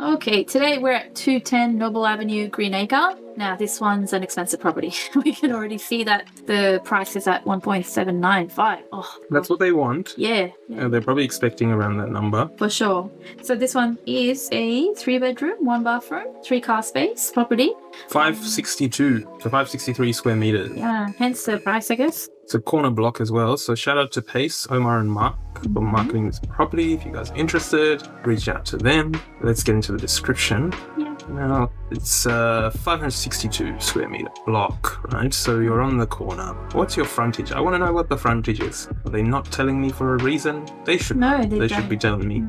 Okay, today we're at 210 Noble Avenue, Greenacre. Now this one's an expensive property. We can already see that the price is at 1.795. Oh, That's what they want. yeah. They're probably expecting around that number. For sure. So this one is a 3-bedroom, 1 bathroom, 3-car space property. 562 to 563 square meters. Yeah, hence the price, I guess. It's a corner block as well. So shout out to Pace, Omar and Mark for marketing this property. If you guys are interested, reach out to them. Let's get into the description. Yeah. Now, it's a 562 square meter block, right? So you're on the corner. What's your frontage? I want to know what the frontage is. Are they not telling me for a reason? They should. No, they should be telling me.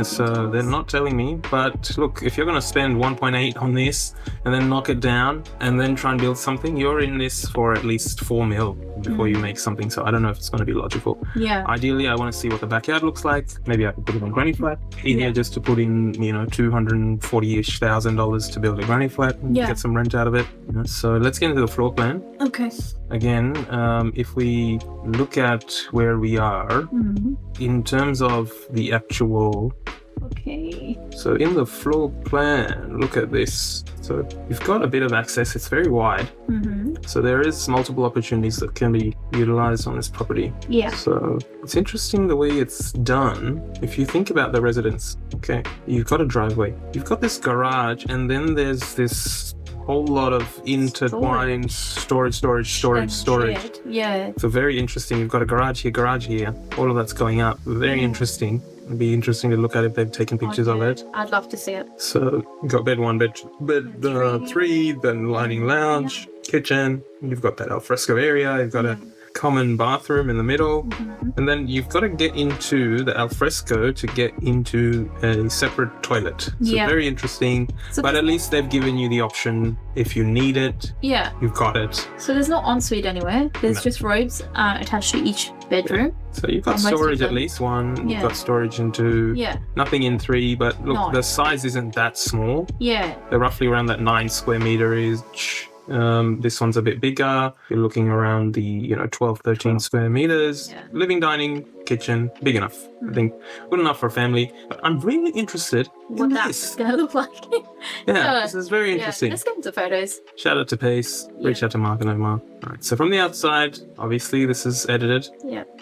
So they're not telling me, but look, if you're going to spend 1.8 on this and then knock it down and then try and build something, you're in this for at least 4 mil before you make something. So I don't know if it's going to be logical. Yeah. Ideally, I want to see what the backyard looks like. Maybe I could put it on granny flat. Easier just to put in, $240,000-ish to build a granny flat and get some rent out of it. So let's get into the floor plan. Okay. Again, if we look at where we are in terms of the actual. Okay. So in the floor plan, look at this. So you've got a bit of access. It's very wide. So there is multiple opportunities that can be utilized on this property. Yeah. So it's interesting the way it's done. If you think about the residence, okay, you've got a driveway, you've got this garage, and then there's this whole lot of intertwined storage. Yeah. So very interesting. You've got a garage here, all of that's going up. Very interesting. It'd be interesting to look at if they've taken pictures of it. I'd love to see it. So you've got bed 1, bed 3, then lining lounge, kitchen. You've got that alfresco area. You've got a common bathroom in the middle, and then you've got to get into the alfresco to get into a separate toilet. So very interesting, but at least they've given you the option if you need it. Yeah, you've got it. So there's no ensuite anywhere. There's just robes attached to each bedroom. So you've got storage at least 1. You've got storage in 2. Nothing in 3, but look, the size isn't that small. They're roughly around that 9 square meterage. This one's a bit bigger. You're looking around the 12-13 square meters. Living, dining, kitchen, big enough. I think good enough for a family. But I'm really interested in what that's gonna look like. This is very interesting. Let's get into photos. Shout out to Pace. Reach out to Mark and Omar. All right. So from the outside, obviously this is edited.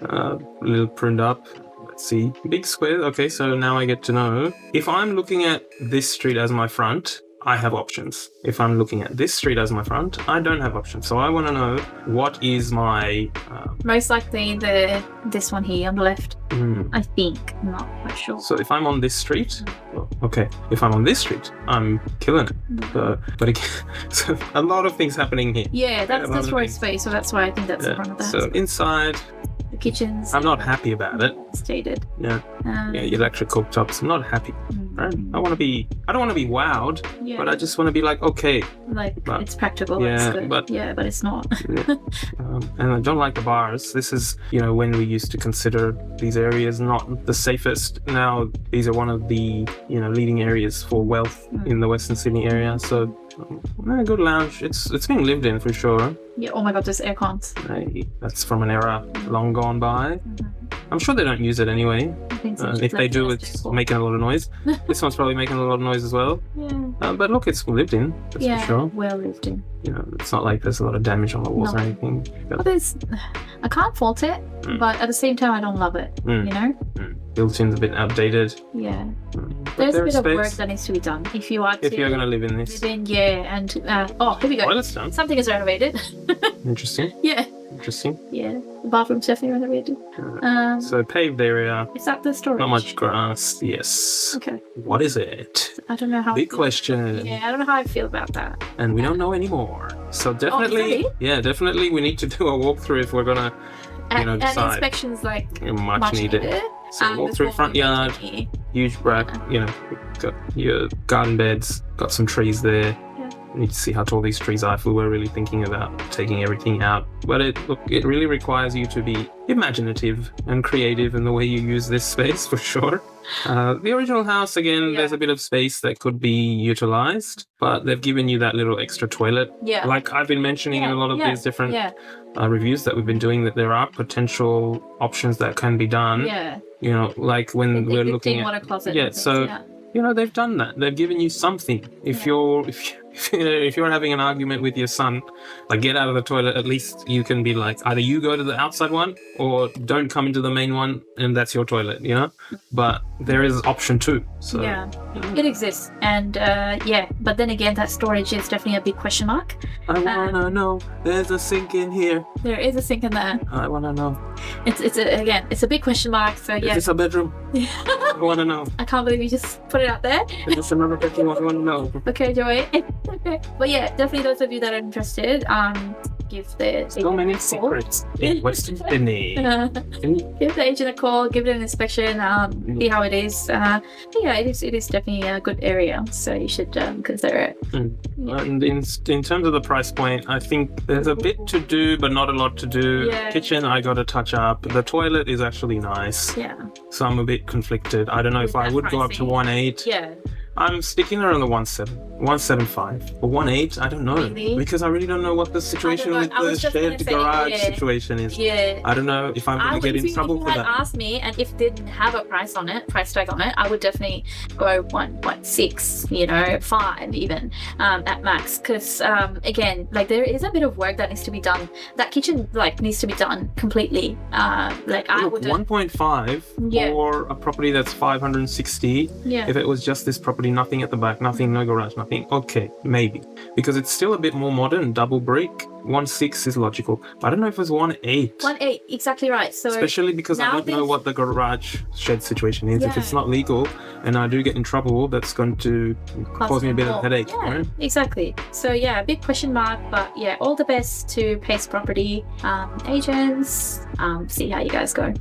A little pruned up. Let's see. Big square. Okay, so now I get to know if I'm looking at this street as my front, I have options. If I'm looking at this street as my front, I don't have options. So I want to know what is my... Most likely this one here on the left. I think. I'm not quite sure. So if I'm on this street, if I'm on this street, I'm killing it. But again, so a lot of things happening here. Yeah, that's for space. So that's why I think that's in front of the house. So inside... The kitchens. I'm not happy about it. Stated. Electric cooktops. I'm not happy. Right? I don't want to be wowed, but I just want to be like, okay. It's practical. It's but it's not. And I don't like the bars. This is, when we used to consider these areas not the safest. Now these are one of the, leading areas for wealth in the Western Sydney area. So good lounge. It's being lived in for sure. Yeah. Oh my God, there's air cons. That's from an era long gone by. I'm sure they don't use it anyway. If they do, it's making a lot of noise. This one's probably making a lot of noise as well. But look, it's lived in. That's for sure. Well lived in. It's not like there's a lot of damage on the walls or anything. But I can't fault it, but at the same time, I don't love it. Built-in's a bit outdated. Yeah. There's a bit of work that needs to be done. If you're going to live in this. And here we go. Toilet's done. Something is renovated. Interesting. Interesting. Yeah. The bathroom's definitely renovated. So paved area. Is that the storage? Not much grass. Yes. Okay. What is it? I don't know how. Big question. Yeah, I don't know how I feel about that. And we don't know anymore. So definitely, definitely we need to do a walkthrough if we're gonna, decide. And inspections much needed. So walk through front yard, huge got your garden beds, got some trees there. We need to see how tall these trees are if we were really thinking about taking everything out. But it really requires you to be imaginative and creative in the way you use this space, for sure. The original house, again, there's a bit of space that could be utilized, but they've given you that little extra toilet. Yeah. Like I've been mentioning in a lot of these different reviews that we've been doing, that there are potential options that can be done. Yeah. Like when we're looking at... water closet. you know, they've done that. They've given you something. If you're having an argument with your son, like get out of the toilet, at least you can be like, either you go to the outside one or don't come into the main one, and that's your toilet, you know. But there is option 2. So yeah, it exists, and but then again, that storage is definitely a big question mark. I wanna know. There's a sink in here. There is a sink in there. I wanna know. It's a big question mark. So Is this a bedroom? I wanna know. I can't believe you just put it out there. Is this another bedroom? I wanna know. Okay, Joy. But yeah, definitely those of you that are interested, give the So many secrets in Western Sydney. Give the agent a call, give it an inspection, see how it is. Yeah, it is definitely a good area, so you should consider it. Yeah. And in terms of the price point, I think there's a bit to do, but not a lot to do. Yeah. Kitchen, I got to touch up. The toilet is actually nice. Yeah. So I'm a bit conflicted. I don't know if I would go up to 1.8. Yeah. I'm sticking around the 1.7, or 1.8. I don't know, Really? because I really don't know what the situation with the shared garage situation is. Yeah. I don't know if I'm going to get in trouble for that. Asked me, and if it didn't have a price tag on it, I would definitely go 1.6, 5 even at max. Because again, like there is a bit of work that needs to be done. That kitchen needs to be done completely. I would 1.5 for a property that's 560. Yeah. If it was just this property, nothing at the back, nothing, no garage, nothing. Okay, maybe, because it's still a bit more modern, double brick. 1.6 is logical, but I don't know if it's 1.8. 1.8, exactly right. So especially because I don't know what the garage shed situation is. Yeah. If it's not legal and I do get in trouble, that's going to cause me a bit of a headache. Yeah, right? exactly. So yeah, big question mark, but yeah, all the best to Pace Property agents. See how you guys go.